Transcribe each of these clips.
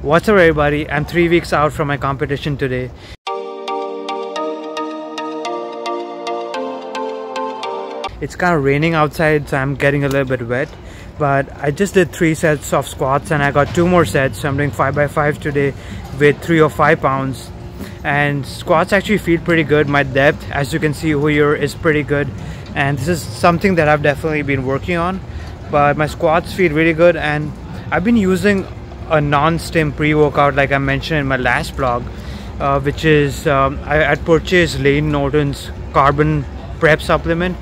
What's up everybody, I'm 3 weeks out from my competition today. It's kind of raining outside, so I'm getting a little bit wet. But I just did 3 sets of squats and I got 2 more sets. So I'm doing 5x5 today with 3 or 5 pounds. And squats actually feel pretty good. My depth, as you can see over here, is pretty good. And this is something that I've definitely been working on. But my squats feel really good, and I've been using a non-stim pre-workout like I mentioned in my last vlog, which is I purchased Lane Norton's carbon prep supplement,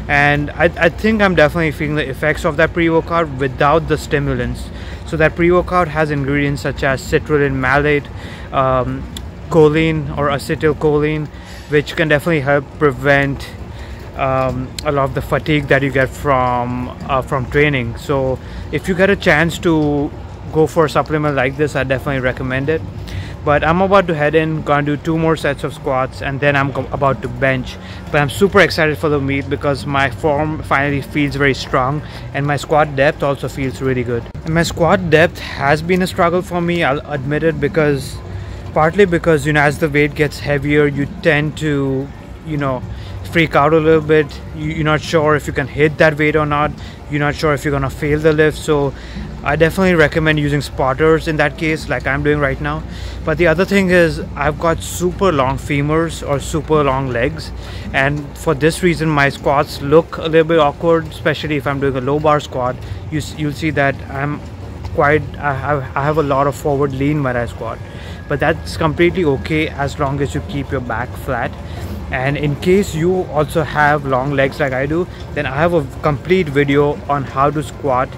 and I think I'm definitely feeling the effects of that pre-workout without the stimulants. So that pre-workout has ingredients such as citrulline malate, choline or acetylcholine, which can definitely help prevent a lot of the fatigue that you get from training. So if you get a chance to go for a supplement like this, I definitely recommend it. But I'm about to head in, gonna do 2 more sets of squats, and then I'm about to bench. But I'm super excited for the meet because my form finally feels very strong, and my squat depth also feels really good. And my squat depth has been a struggle for me, I'll admit it, because partly because, you know, as the weight gets heavier, you tend to, you know, freak out a little bit. You're not sure if you can hit that weight or not. You're not sure if you're gonna fail the lift. So I definitely recommend using spotters in that case, like I'm doing right now. But the other thing is, I've got super long femurs or super long legs, and for this reason my squats look a little bit awkward, especially if I'm doing a low bar squat. You'll see that I have a lot of forward lean when I squat, but that's completely okay as long as you keep your back flat. And in case you also have long legs like I do, then I have a complete video on how to squat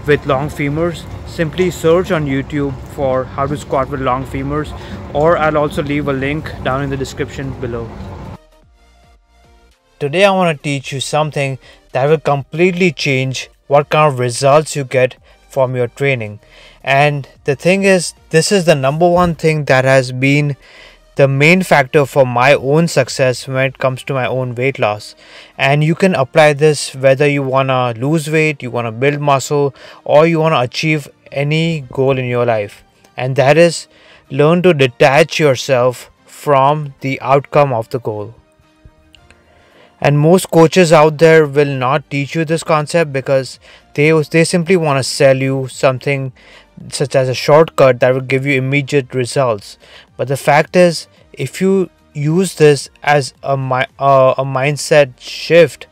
with long femurs. Simply search on YouTube for how to squat with long femurs, or I'll also leave a link down in the description below. Today I want to teach you something that will completely change what kind of results you get from your training. And the thing is, this is the #1 thing that has been the main factor for my own success when it comes to my own weight loss. And you can apply this whether you want to lose weight, you want to build muscle, or you want to achieve any goal in your life. And that is, learn to detach yourself from the outcome of the goal. And most coaches out there will not teach you this concept because they simply want to sell you something such as a shortcut that will give you immediate results. But the fact is, if you use this as a mindset shift,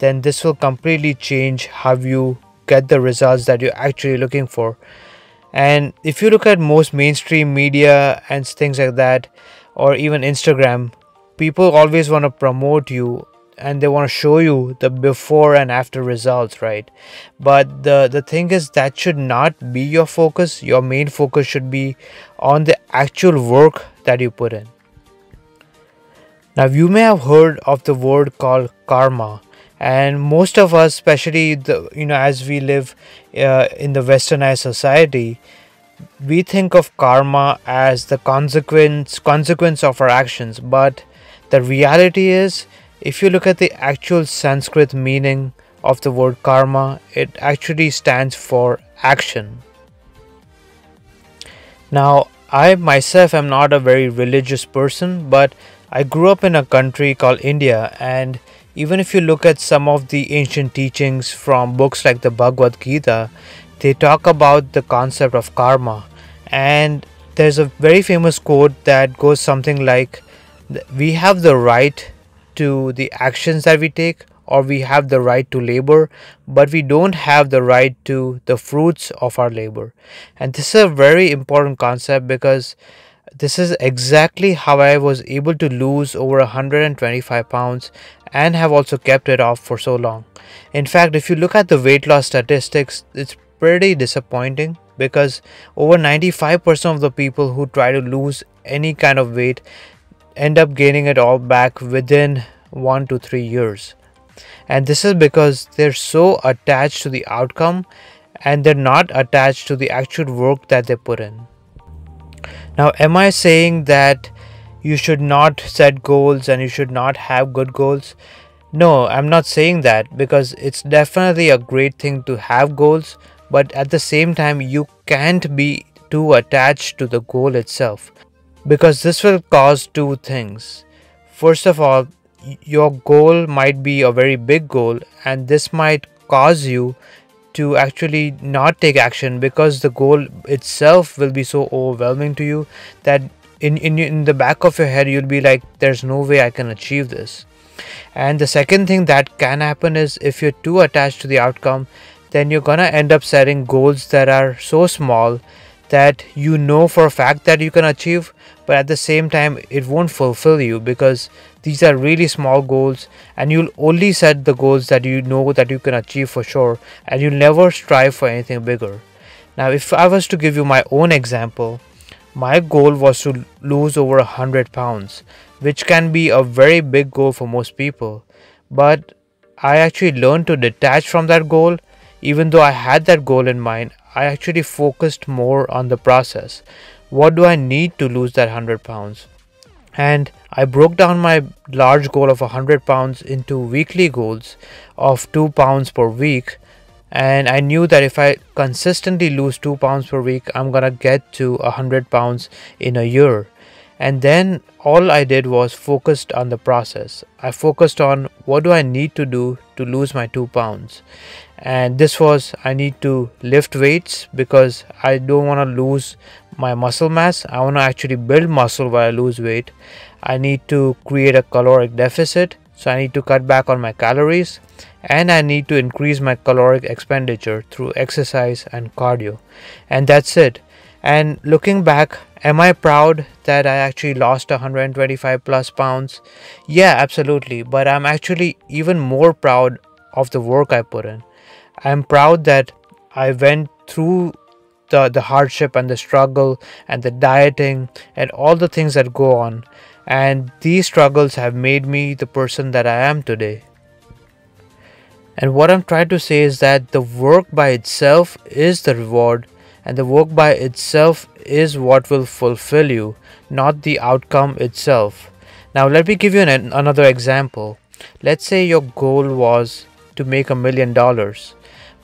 then this will completely change how you get the results that you're actually looking for. And if you look at most mainstream media and things like that, or even Instagram, people always want to promote you and they want to show you the before and after results, right? But the thing is, that should not be your focus. Your main focus should be on the actual work that you put in. Now, you may have heard of the word called karma, and most of us, especially as we live in the westernized society, we think of karma as the consequence of our actions. But the reality is, if you look at the actual Sanskrit meaning of the word karma, it actually stands for action. Now, I myself am not a very religious person, but I grew up in a country called India, and even if you look at some of the ancient teachings from books like the Bhagwad Gita, they talk about the concept of karma. And there's a very famous quote that goes something like, we have the right to the actions that we take, or we have the right to labor, but we don't have the right to the fruits of our labor. And this is a very important concept because this is exactly how I was able to lose over 125 pounds and have also kept it off for so long. In fact, if you look at the weight loss statistics, it's pretty disappointing because over 95% of the people who try to lose any kind of weight end up gaining it all back within 1 to 3 years. And this is because they're so attached to the outcome and they're not attached to the actual work that they put in. Now, am I saying that you should not set goals and you should not have good goals? No, I'm not saying that, because it's definitely a great thing to have goals, but at the same time you can't be too attached to the goal itself, because this will cause two things. First of all, your goal might be a very big goal, and this might cause you to actually not take action, because the goal itself will be so overwhelming to you that in the back of your head you'll be like, there's no way I can achieve this. And the second thing that can happen is, if you're too attached to the outcome, then you're gonna end up setting goals that are so small that you know for a fact that you can achieve, but at the same time it won't fulfill you, because these are really small goals, and you'll only set the goals that you know that you can achieve for sure, and you'll never strive for anything bigger. Now, if I was to give you my own example, my goal was to lose over 100 pounds, which can be a very big goal for most people, but I actually learned to detach from that goal. Even though I had that goal in mind, I actually focused more on the process. What do I need to lose that 100 pounds? And I broke down my large goal of 100 pounds into weekly goals of 2 pounds per week. And I knew that if I consistently lose 2 pounds per week, I'm gonna get to 100 pounds in a year. And then all I did was focused on the process. I focused on, what do I need to do to lose my 2 pounds? And this was, I need to lift weights, because I don't want to lose my muscle mass. I want to actually build muscle while I lose weight. I need to create a caloric deficit, so I need to cut back on my calories, and I need to increase my caloric expenditure through exercise and cardio. And that's it. And looking back, am I proud that I actually lost 125 plus pounds? Yeah, absolutely. But I'm actually even more proud of the work I put in. I'm proud that I went through the hardship and the struggle and the dieting and all the things that go on. And these struggles have made me the person that I am today. And what I'm trying to say is that the work by itself is the reward, and the work by itself is what will fulfill you, not the outcome itself. Now, let me give you another example. Let's say your goal was to make $1 million,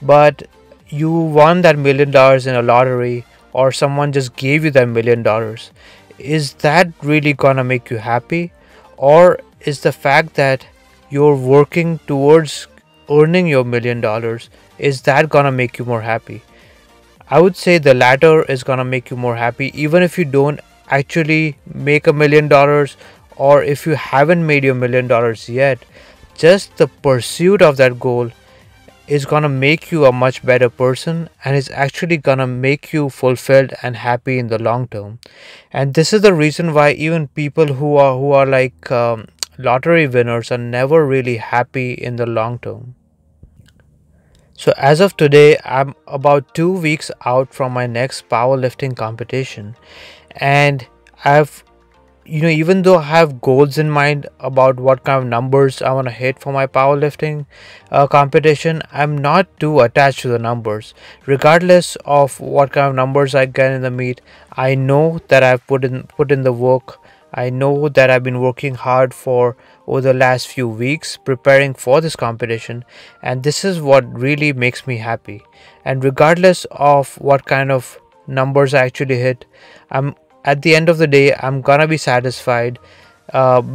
but you won that $1 million in a lottery, or someone just gave you that $1 million. Is that really gonna make you happy? Or is the fact that you're working towards earning your $1 million, is that gonna make you more happy? I would say the latter is gonna make you more happy, even if you don't actually make $1 million, or if you haven't made your $1 million yet. Just the pursuit of that goal is gonna make you a much better person, and is actually gonna make you fulfilled and happy in the long term. And this is the reason why even people who are like lottery winners are never really happy in the long term. So as of today, I'm about 2 weeks out from my next powerlifting competition, and I've, even though I have goals in mind about what kind of numbers I want to hit for my powerlifting competition, I'm not too attached to the numbers. Regardless of what kind of numbers I get in the meet, I know that I've put in the work. I know that I've been working hard for over the last few weeks preparing for this competition, and this is what really makes me happy. And regardless of what kind of numbers I actually hit, at the end of the day, I'm gonna be satisfied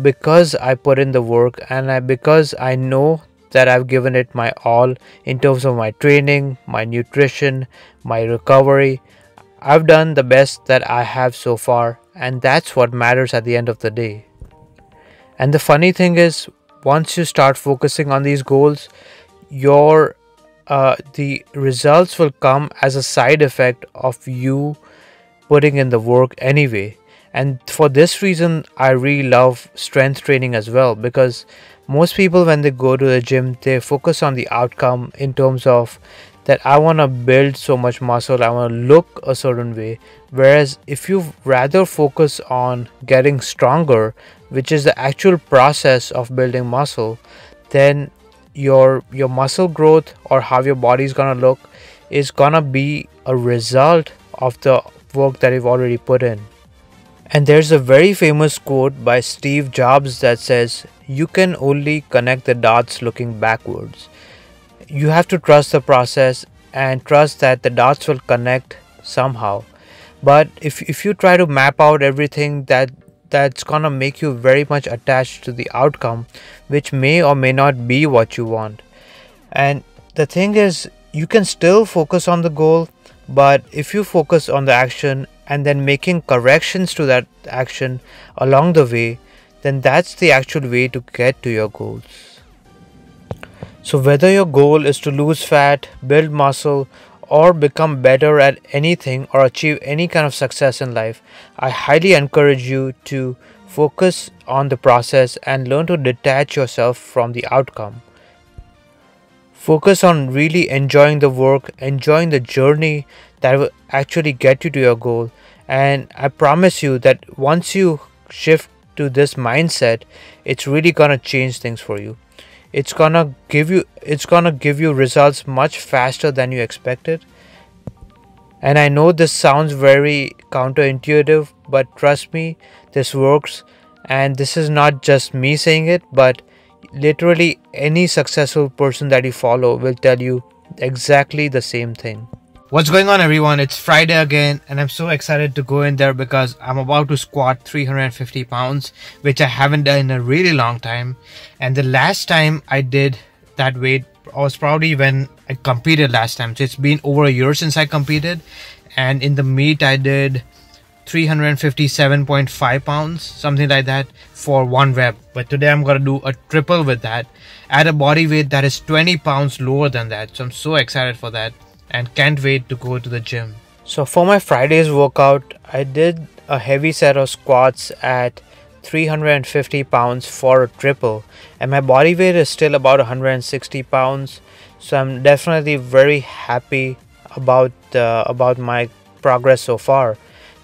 because I put in the work, and because I know that I've given it my all in terms of my training, my nutrition, my recovery. I've done the best that I have so far, and that's what matters at the end of the day. And the funny thing is, once you start focusing on these goals, the results will come as a side effect of you putting in the work anyway. And for this reason, I really love strength training as well, because most people, when they go to the gym, they focus on the outcome in terms of that I want to build so much muscle, I want to look a certain way. Whereas if you rather focus on getting stronger, which is the actual process of building muscle, then your muscle growth, or how your body is gonna look, is gonna be a result of the work that you've already put in. And there's a very famous quote by Steve Jobs that says, "You can only connect the dots looking backwards." You have to trust the process and trust that the dots will connect somehow. But if you try to map out everything, that's gonna make you very much attached to the outcome, which may or may not be what you want. And the thing is, you can still focus on the goal, but if you focus on the action and then making corrections to that action along the way, then that's the actual way to get to your goals. So whether your goal is to lose fat, build muscle, or become better at anything or achieve any kind of success in life, I highly encourage you to focus on the process and learn to detach yourself from the outcome. Focus on really enjoying the work, enjoying the journey that will actually get you to your goal. And I promise you that once you shift to this mindset, it's really gonna change things for you. It's gonna give you results much faster than you expected. And I know this sounds very counterintuitive, but trust me, this works. And this is not just me saying it, but literally any successful person that you follow will tell you exactly the same thing. What's going on, everyone? It's Friday again, and I'm so excited to go in there because I'm about to squat 350 pounds, which I haven't done in a really long time. And the last time I did that weight was probably when I competed last time. So it's been over a year since I competed, and in the meet I did 357.5 pounds, something like that, for one rep. But today I'm gonna do a triple with that at a body weight that is 20 pounds lower than that. So I'm so excited for that and can't wait to go to the gym. So for my Friday's workout, I did a heavy set of squats at 350 pounds for a triple, and my body weight is still about 160 pounds. So I'm definitely very happy about my progress so far.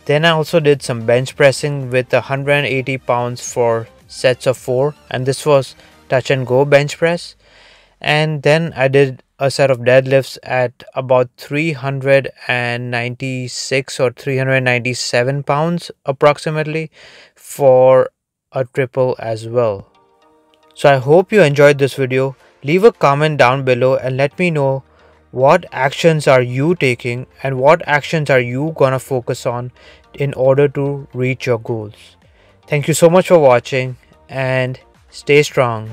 Then I also did some bench pressing with 180 pounds for sets of 4, and this was touch and go bench press. And then I did a set of deadlifts at about 396 or 397 pounds approximately for a triple as well. So I hope you enjoyed this video. Leave a comment down below and let me know what actions are you taking and what actions are you gonna focus on in order to reach your goals. Thank you so much for watching and stay strong.